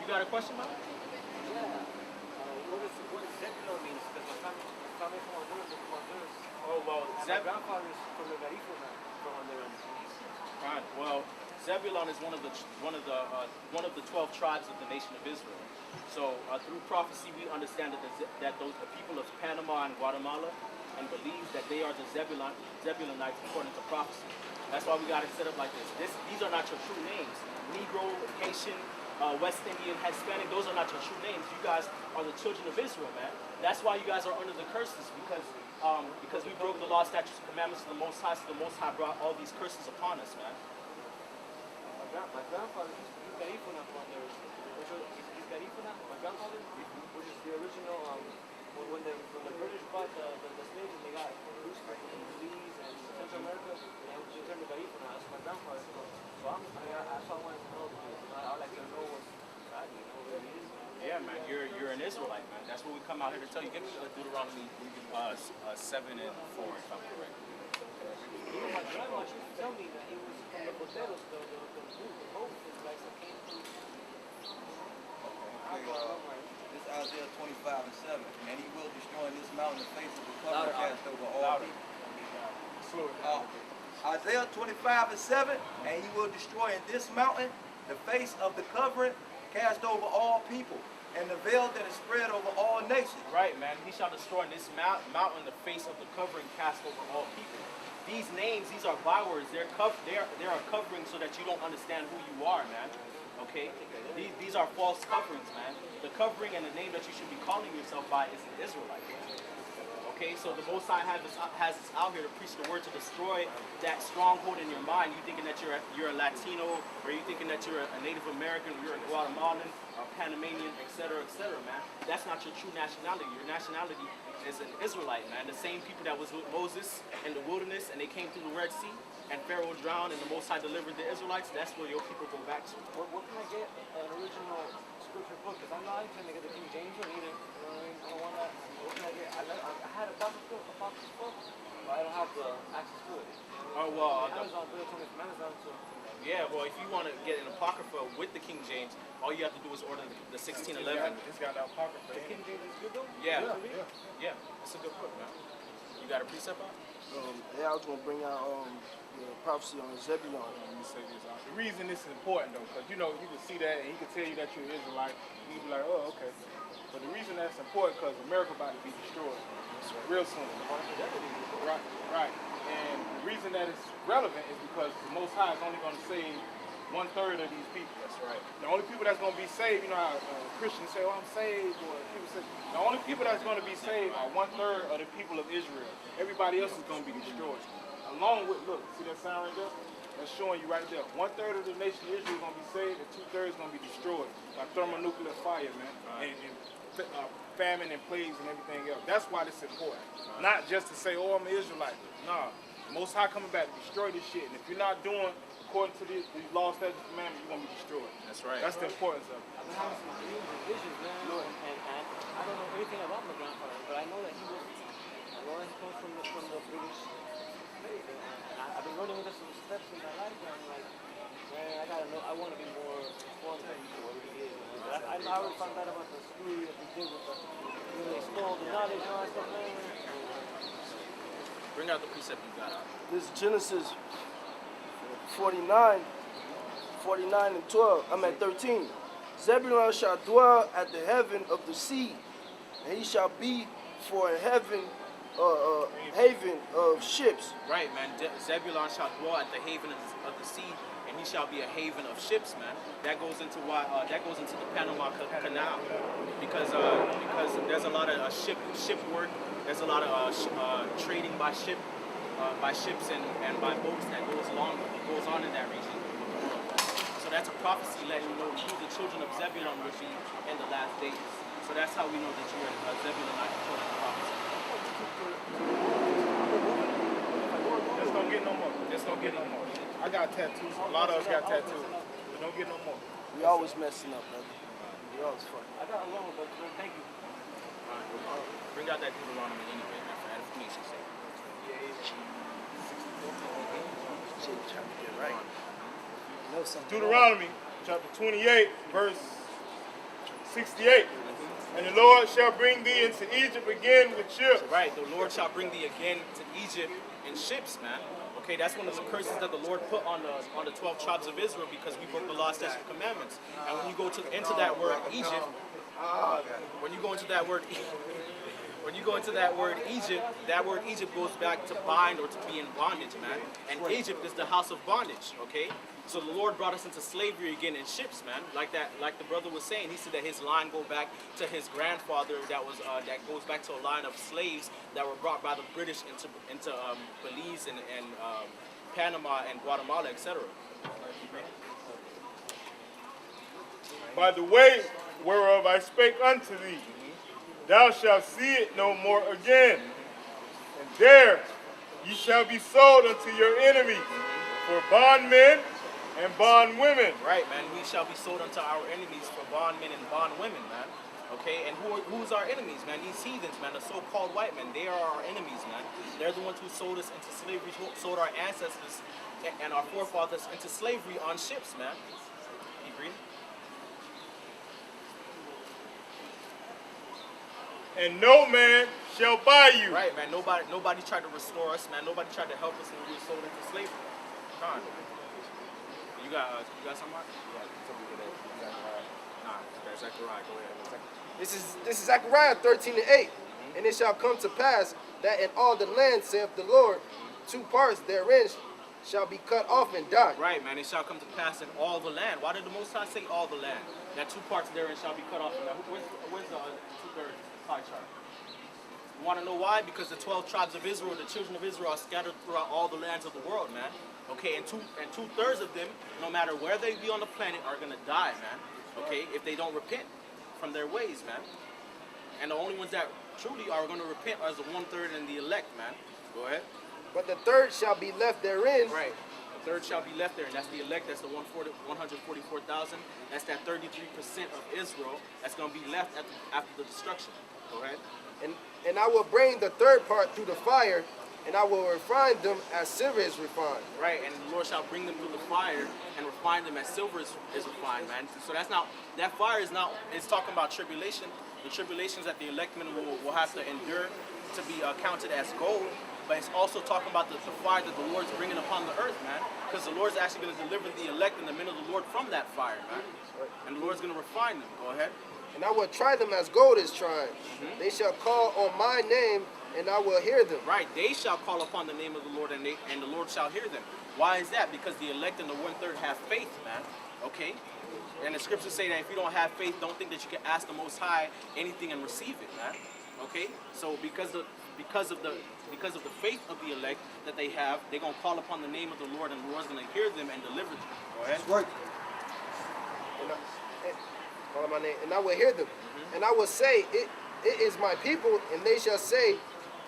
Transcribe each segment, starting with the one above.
got a question, man? Yeah. What does Zebulon means? Because my family from Honduras. Oh, well, my grandfather is from the Garifuna, from Honduras. Right. Well, Zebulon is one of the 12 tribes of the nation of Israel. So through prophecy, we understand that the people of Panama and Guatemala and believes that they are the Zebulonites according to prophecy. That's why we got it set up like this. These are not your true names. Negro, Haitian, West Indian, Hispanic, those are not your true names. You guys are the children of Israel, man. That's why you guys are under the curses, because we broke the law, statutes, and commandments of the Most High, so the Most High brought all these curses upon us, man. My grandfather, he's Garifuna from there. He's Garifuna, my grandfather, which is the original, when the British brought the slaves and they got loose from Belize and Central America, they turned to Garifuna. That's my grandfather. So that's why I wanted to know, I would like to know what's that, where he is. Yeah, man, you're an Israelite, man. That's what we come out here to tell you. Give me Deuteronomy 7 and 4, if I'm correct. Even my grandma used to tell me that it was from the Boteros, the boat that came through. This is Isaiah 25 and 7. And he will destroy in this mountain the face of the cover cast over all people. Isaiah 25 and 7. And he will destroy in this mountain the face of the covering cast over all people, and the veil that is spread over all nations. Right, man. He shall destroy in this mountain the face of the covering cast over all people. These names, these are bywords. They're a covering so that you don't understand who you are, man. Okay? These are false coverings, man. The covering and the name that you should be calling yourself by is an Israelite. Okay, so the Most High has us out here to preach the word, to destroy that stronghold in your mind. You thinking that you're a Latino, or you thinking that you're a Native American, or you're a Guatemalan, or Panamanian, etc., man. That's not your true nationality. Your nationality is an Israelite, man. The same people that was with Moses in the wilderness, and they came through the Red Sea, and Pharaoh drowned, and the Most High delivered the Israelites. That's where your people go back to. What can I get an original scripture book? Because I'm not trying to get the King James or either. You know what I mean? I don't want that. What can I get? I had a Apocrypha book, but I don't have the access to it. Oh, well, Amazon, from Amazon, so. Yeah, well, if you want to get an Apocrypha with the King James, all you have to do is order the 1611. It's got the Apocrypha. The King James is good though? Yeah. It's a good book, man. You got a precept on? Yeah, I was going to bring out the prophecy on Zebulon. Let me say this. The reason this is important, though, because, you can see that, and he can tell you that you're an Israelite, and you be like, oh, okay. But the reason that's important, because America about to be destroyed real soon. Right. And the reason that it's relevant is because the Most High is only going to save 1/3 of these people. That's right. The only people that's going to be saved, you know how Christians say, oh, I'm saved, or people say, the only people that's going to be saved are 1/3 of the people of Israel. Everybody else is going to be destroyed. Along with, look, see that sign right there? That's showing you right there. 1/3 of the nation of Israel is going to be saved, and 2/3 is going to be destroyed by thermonuclear fire, man. And famine and plagues and everything else. That's why this is important. Not just to say, oh, I'm an Israelite. Nah. The Most High coming back to destroy this shit. And if you're not doing according to the law, statutes, and commandments, you're going to be destroyed. That's right. That's the importance of it. I've been having some dreams and visions, man. And I don't know anything about my grandfather, but I know that he comes from the British faith. And I've been running with some steps in my life, and I'm like, man, I gotta know. I want to be more informed than whoever he is. But I already found out about the screw that he did with they stole the knowledge and all that stuff, man. Bring out the precept you got out. This is Genesis 49 and 12. I'm at 13. Zebulun shall dwell at the heaven of the sea, and he shall be for a haven of ships. Right, man. Zebulun shall dwell at the haven of the sea, and he shall be a haven of ships, man. That goes into the Panama Canal, because there's a lot of ship work. There's a lot of trading by ships and by boats that goes on in that region. So that's a prophecy letting you know who the children of Zebulun will be in the last days. So that's how we know that you're a Zebulonite according to prophecy. Just don't get no more. Just don't get no more. I got tattoos. A lot of us got tattoos. But don't get no more. We always messing up, brother. We always fucking. I got a loan, but thank you. Bring out that Deuteronomy anyway, man, for edification's sake. Trying to get right. Deuteronomy chapter 28, verse 68. And the Lord shall bring thee into Egypt again with ships. Right, the Lord shall bring thee again to Egypt in ships, man. Okay, that's one of the curses that the Lord put on the 12 tribes of Israel because we broke the law, statutes, and commandments. And when you go into that word Egypt, when you go into that word when you go into that word Egypt goes back to bind or to be in bondage, man. And Egypt is the house of bondage, okay? So the Lord brought us into slavery again in ships, man. Like the brother was saying, he said that his line go back to his grandfather. That goes back to a line of slaves that were brought by the British into Belize and Panama and Guatemala, etc. By the way whereof I spake unto thee, thou shalt see it no more again. And there ye shall be sold unto your enemies for bondmen and bondwomen. Right, man. We shall be sold unto our enemies for bondmen and bondwomen, man. Okay, and who's our enemies, man? These heathens, man, the so-called white men, they are our enemies, man. They're the ones who sold us into slavery, who sold our ancestors and our forefathers into slavery on ships, man. You agree? And no man shall buy you. Right, man. Nobody tried to restore us, man. Nobody tried to help us when we were sold into slavery. Come on. You got something, Mark? Nah, that's Zechariah. Go ahead. This is Zechariah 13:8. And it shall come to pass that in all the land, saith the Lord, 2 parts therein shall be cut off and die. Right, man. It shall come to pass in all the land. Why did the Most High say all the land? That 2 parts therein shall be cut off and die. Where's the 2/3 pie chart? You want to know why? Because the 12 tribes of Israel, the children of Israel, are scattered throughout all the lands of the world, man. Okay, and 2/3 of them, no matter where they be on the planet, are gonna die, man. Okay, if they don't repent from their ways, man. And the only ones that truly are gonna repent are the 1/3 and the elect, man. Go ahead. But the third shall be left therein. Right. The third shall be left there, and that's the elect. That's the 144,000. That's that 33% of Israel that's gonna be left after the destruction. Go ahead. And I will bring the third part through the fire, and I will refine them as silver is refined. Right, and the Lord shall bring them through the fire and refine them as silver is refined, man. So that fire is not, it's talking about tribulation, the tribulations that the elect men will have to endure to be counted as gold, but it's also talking about the fire that the Lord's bringing upon the earth, man, because the Lord's actually going to deliver the elect and the men of the Lord from that fire, man, and the Lord's going to refine them. Go ahead. And I will try them as gold is tried. They shall call on my name, and I will hear them. Right, they shall call upon the name of the Lord, and the Lord shall hear them. Why is that? Because the elect and the 1/3 have faith, man. Okay? And the scriptures say that if you don't have faith, don't think that you can ask the Most High anything and receive it, man. Okay? So because of the faith of the elect that they have, they're gonna call upon the name of the Lord, and the Lord's gonna hear them and deliver them. Go ahead. Right. Call on my name, and I will hear them. And I will say, it is my people, and they shall say,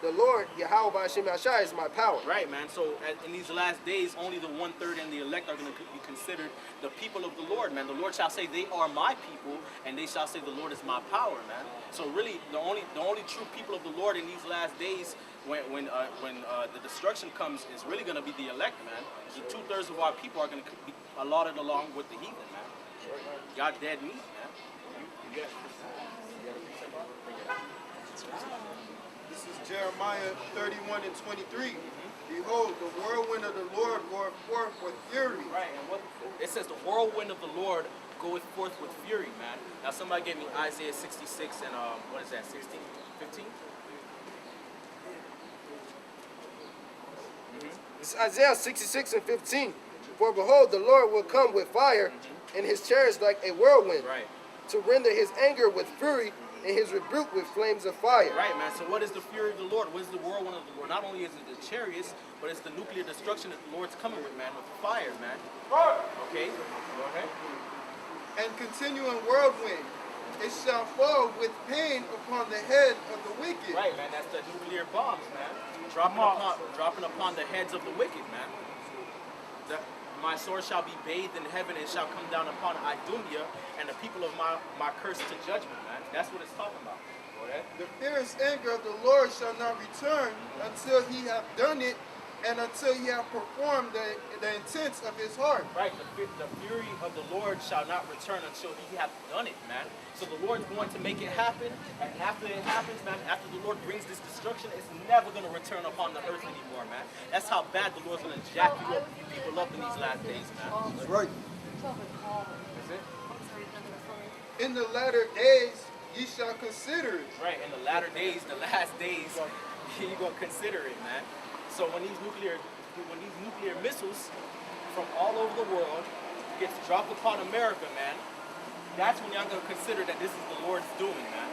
the Lord, Yahweh B'Hashem Yahshai, is my power. Right, man. So in these last days, only the 1/3 and the elect are going to be considered the people of the Lord, man. The Lord shall say, they are my people, and they shall say, the Lord is my power, man. So really, the only true people of the Lord in these last days, when the destruction comes, is really going to be the elect, man. The 2/3 of our people are going to be allotted along with the heathen, man. Y'all dead meat, man. This is Jeremiah 31:23. Behold, the whirlwind of the Lord goeth forth with fury. Right, and it says the whirlwind of the Lord goeth forth with fury, man. Now somebody gave me Isaiah 66 and what is that, 16, 15? It's Isaiah 66:15. For behold, the Lord will come with fire, and his chariots like a whirlwind, Right. to render his anger with fury, and his rebuke with flames of fire. Right, man. So what is the fury of the Lord? What is the whirlwind of the Lord? Not only is it the chariots, but it's the nuclear destruction that the Lord's coming with, man, with fire, man. Okay? Go ahead. And continuing whirlwind, it shall fall with pain upon the head of the wicked. Right, man. That's the nuclear bombs, man. Dropping upon the heads of the wicked, man. My sword shall be bathed in heaven and shall come down upon Idumea and the people of my curse to judgment, man. That's what it's talking about. Go ahead. The fierce anger of the Lord shall not return until he have done it and until he have performed the intents of his heart. Right, the fury of the Lord shall not return until he hath done it, man. So the Lord's going to make it happen, and after it happens, man, after the Lord brings this destruction, it's never going to return upon the earth anymore, man. That's how bad the Lord's going to jack you people up in these last days, man. That's right. That's it? In the latter days, ye shall consider it. Right, in the latter days, the last days, you're going to consider it, man. So when these nuclear missiles from all over the world gets dropped upon America, man, that's when y'all going to consider that this is the Lord's doing, man.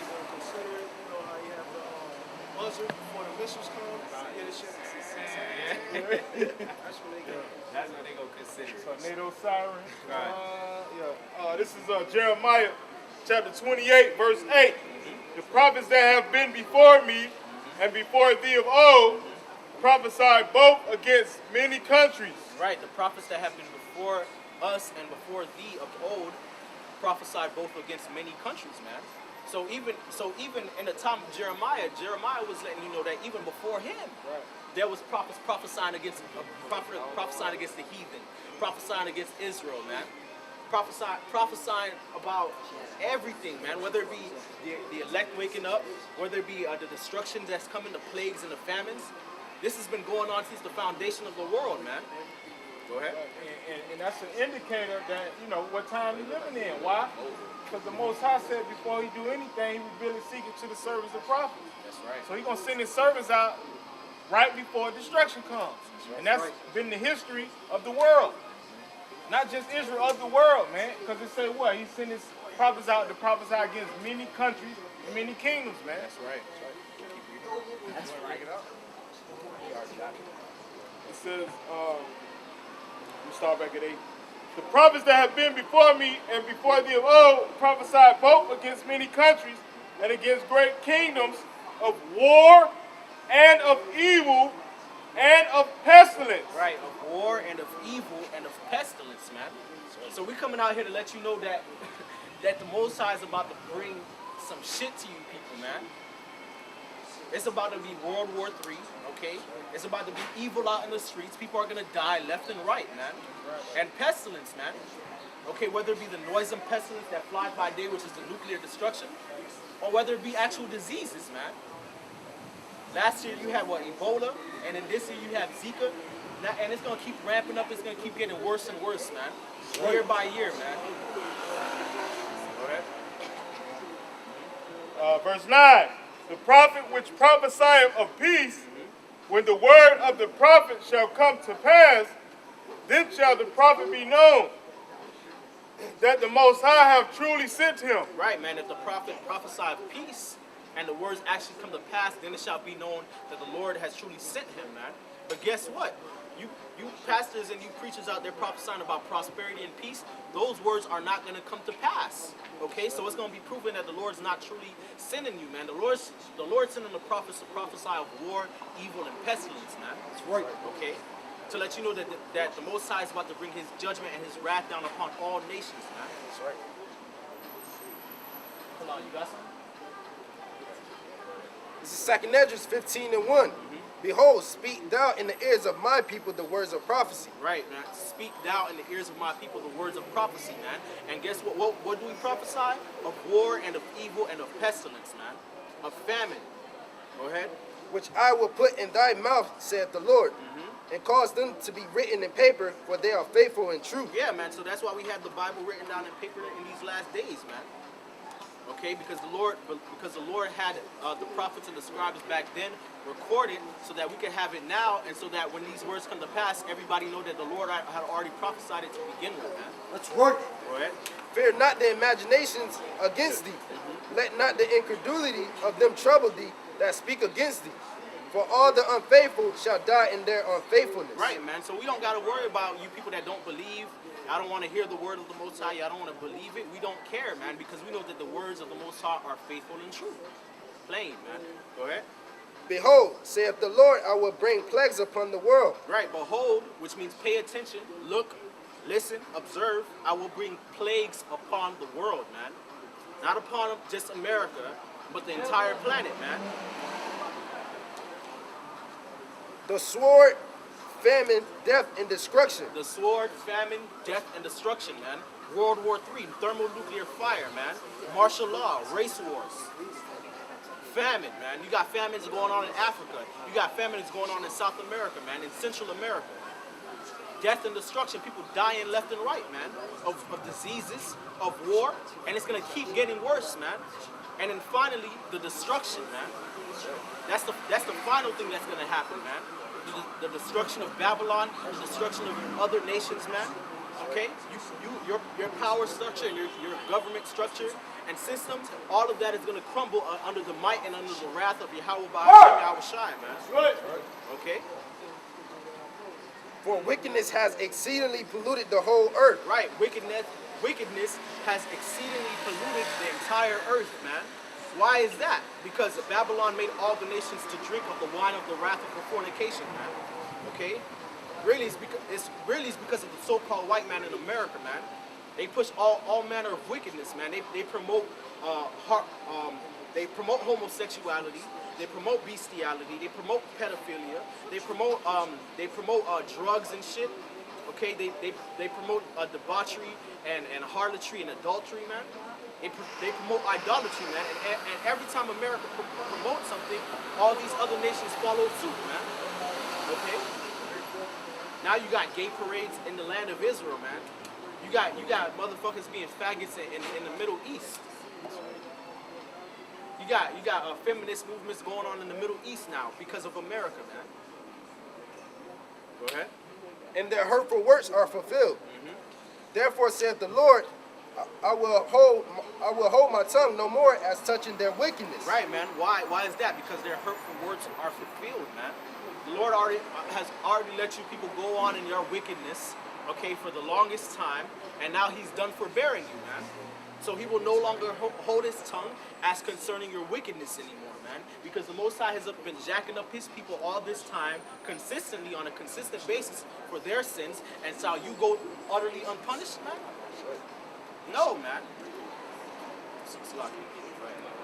They're going to consider it, you know how you have the buzzer before the missiles come. Yeah, this shit. That's when they go. That's what they going to consider. Tornado siren. Right. This is Jeremiah chapter 28, verse 8. The prophets that have been before me and before thee of old prophesied both against many countries. Right, the prophets that have been before us and before thee of old prophesied both against many countries, man. So even in the time of Jeremiah was letting you know that even before him, there was prophets prophesying against the heathen, prophesying against Israel, man. Prophesying about everything, man. Whether it be the elect waking up, whether it be the destruction that's coming, the plagues and the famines. This has been going on since the foundation of the world, man. Go ahead. And that's an indicator that, you know, what time we're living in. Why? Because the Most High said before he do anything, he reveal his secret to the servants of prophets. That's right. So he's going to send his servants out right before destruction comes. And that's been the history of the world. Not just Israel, of the world, man. Because it say what? He sent his prophets out to prophesy against many countries and many kingdoms, man. That's right. That's right. It says, let me start back at 8. The prophets that have been before me and before thee of old prophesied both against many countries and against great kingdoms of war and of evil and of pestilence. Right, of war and of evil and of pestilence, man. So we're coming out here to let you know that that the Most High is about to bring some shit to you people, man. It's about to be World War III, okay? It's about to be evil out in the streets. People are going to die left and right, man. And pestilence, man. Okay, whether it be the noisome pestilence that flies by day, which is the nuclear destruction, or whether it be actual diseases, man. Last year you had, what, Ebola? And then this year you have Zika. And it's going to keep ramping up. It's going to keep getting worse and worse, man. Year by year, man. Go ahead. Verse 9. The prophet which prophesieth of peace, when the word of the prophet shall come to pass, then shall the prophet be known that the Most High have truly sent him. Right, man. If the prophet prophesied peace and the words actually come to pass, then it shall be known that the Lord has truly sent him, man. But guess what? You pastors and you preachers out there prophesying about prosperity and peace, those words are not going to come to pass. Okay, so it's going to be proven that the Lord's not truly sending you, man. The Lord's sending the prophets to prophesy of war, evil, and pestilence, man. That's right. Okay, to let you know that the Most High is about to bring his judgment and his wrath down upon all nations, man. That's right. Hold on, you got something? This is 2 Esdras 15:1. Behold, speak thou in the ears of my people the words of prophecy. Right, man. Speak thou in the ears of my people the words of prophecy, man. And guess what? What do we prophesy? Of war and of evil and of pestilence, man. Of famine. Go ahead. Which I will put in thy mouth, saith the Lord, and cause them to be written in paper, for they are faithful and true. Yeah, man. So that's why we have the Bible written down in paper in these last days, man. Okay, because the Lord had the prophets and the scribes back then recorded so that we can have it now, and so that when these words come to pass, everybody know that the Lord had already prophesied it to begin with, man. That's right. Go ahead. Fear not the imaginations against thee. Let not the incredulity of them trouble thee that speak against thee. For all the unfaithful shall die in their unfaithfulness. Right, man. So we don't got to worry about you people that don't believe. I don't want to hear the word of the Most High. I don't want to believe it. We don't care, man, because we know that the words of the Most High are faithful and true. Plain, man. Go ahead. Behold, saith the Lord, I will bring plagues upon the world. Right, behold, which means pay attention, look, listen, observe. I will bring plagues upon the world, man. Not upon just America, but the entire planet, man. The sword, famine, death, and destruction. The sword, famine, death, and destruction, man. World War III, thermonuclear fire, man. Martial law, race wars. Famine, man. You got famines going on in Africa. You got famines going on in South America, man, in Central America. Death and destruction, people dying left and right, man, of diseases, of war, and it's gonna keep getting worse, man. And then finally, the destruction, man. That's the final thing that's gonna happen, man. The destruction of Babylon, the destruction of other nations, man. Okay, your power structure, your government structure and system, all of that is gonna crumble under the might and under the wrath of Yahweh Shai, man. Okay. For wickedness has exceedingly polluted the whole earth. Right, wickedness has exceedingly polluted the entire earth, man. Why is that? Because Babylon made all the nations to drink of the wine of the wrath of her fornication, man. Okay? Really, it's because of the so-called white man in America, man. They push all manner of wickedness, man. They promote homosexuality. They promote bestiality. They promote pedophilia. They promote drugs and shit. Okay, they promote debauchery and harlotry and adultery, man. They promote idolatry, man. And every time America promotes something, all these other nations follow suit, man. Okay. Now you got gay parades in the land of Israel, man. You got motherfuckers being faggots in the Middle East. You got feminist movements going on in the Middle East now because of America, man. Go ahead. And their hurtful works are fulfilled. Therefore saith the Lord, I will hold my tongue no more as touching their wickedness. Right, man. Why is that? Because their hurtful words are fulfilled, man. The Lord has already let you people go on in your wickedness, okay, for the longest time, and now he's done forbearing you, man. So he will no longer hold his tongue as concerning your wickedness anymore, man. Because the Most High has been jacking up his people all this time, consistently, on a consistent basis for their sins, and so you go utterly unpunished, man? No, man.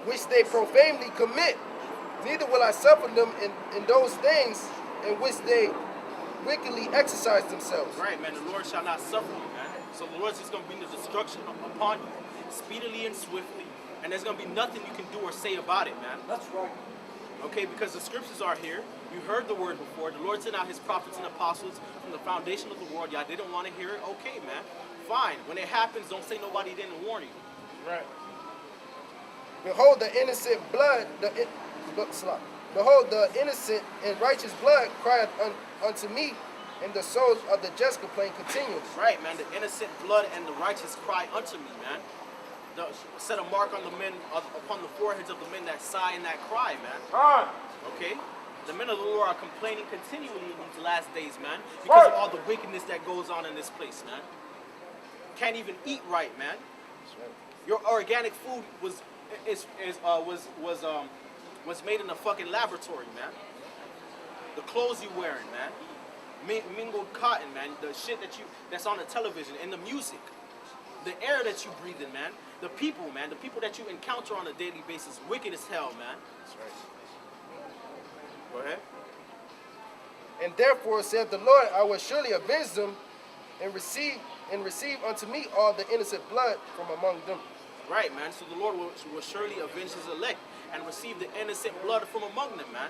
Which they profanely commit, neither will I suffer them in those things in which they wickedly exercise themselves. Right, man. The Lord shall not suffer you, man. So the Lord's just going to bring the destruction upon you, speedily and swiftly. And there's going to be nothing you can do or say about it, man. That's right. Okay, because the scriptures are here. You heard the word before. The Lord sent out his prophets and apostles from the foundation of the world. Y'all didn't want to hear it? Okay, man. Fine. When it happens, don't say nobody didn't warn you. Right. Behold the innocent blood, behold the innocent and righteous blood crieth unto me, and the souls of the just complain continually. Right, man. The innocent blood and the righteous cry unto me, man. Set a mark on the men, upon the foreheads of the men that sigh and that cry, man. Okay? The men of the Lord are complaining continually in these last days, man, because of all the wickedness that goes on in this place, man. Can't even eat right, man. Your organic food was made in a fucking laboratory, man. The clothes you wearing, man. Mingled cotton, man. The shit that's on the television and the music. The air that you breathe in, man. The people, man. The people that you encounter on a daily basis. Wicked as hell, man. That's right. Go ahead. And therefore saith the Lord, I will surely avenge them and receive unto me all the innocent blood from among them. Right, man. So the Lord will surely avenge his elect and receive the innocent blood from among them, man.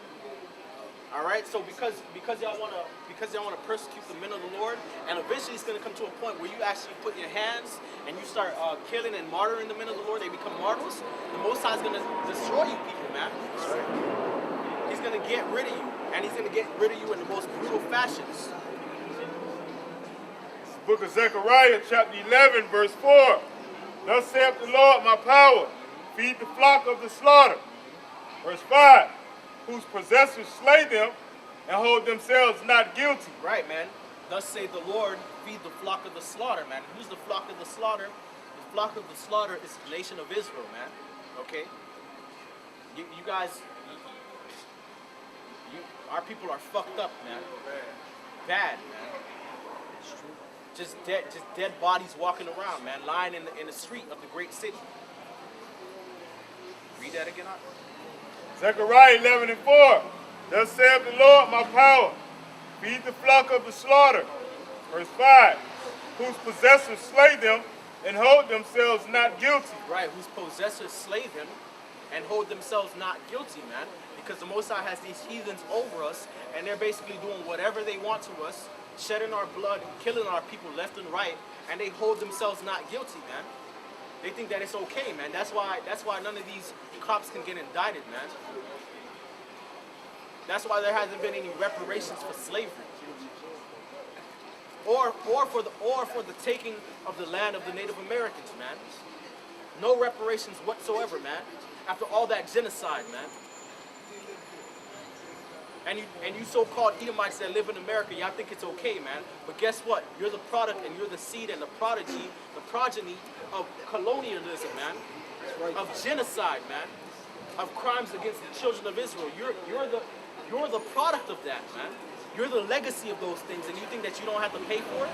All right. So because y'all wanna persecute the men of the Lord, and eventually it's gonna come to a point where you actually put your hands and you start killing and martyring the men of the Lord. They become martyrs. The Most High is gonna destroy you people, man. That's right. He's gonna get rid of you, and he's gonna get rid of you in the most brutal fashions. Book of Zechariah, chapter 11, verse 4. Thus saith the Lord, my power, feed the flock of the slaughter. Verse 5, whose possessors slay them and hold themselves not guilty. Right, man. Thus saith the Lord, feed the flock of the slaughter, man. Who's the flock of the slaughter? The flock of the slaughter is the nation of Israel, man. Okay? You guys, our people are fucked up, man. Bad, man. Just dead bodies walking around, man, lying in the street of the great city. Read that again, Art. Zechariah 11 and 4. Thus saith the Lord, my power, feed the flock of the slaughter. Verse 5, whose possessors slay them and hold themselves not guilty. Right, whose possessors slay them and hold themselves not guilty, man. Because the Most High has these heathens over us, and they're basically doing whatever they want to us, shedding our blood, killing our people left and right, and they hold themselves not guilty, man. They think that it's okay, man. That's why none of these cops can get indicted, man. That's why there hasn't been any reparations for slavery. Or for the taking of the land of the Native Americans, man. No reparations whatsoever, man. After all that genocide, man. And you so-called Edomites that live in America, y'all think it's okay, man. But guess what? You're the product and you're the seed and the progeny of colonialism, man. Of genocide, man. Of crimes against the children of Israel. You're the product of that, man. You're the legacy of those things, and you think that you don't have to pay for it?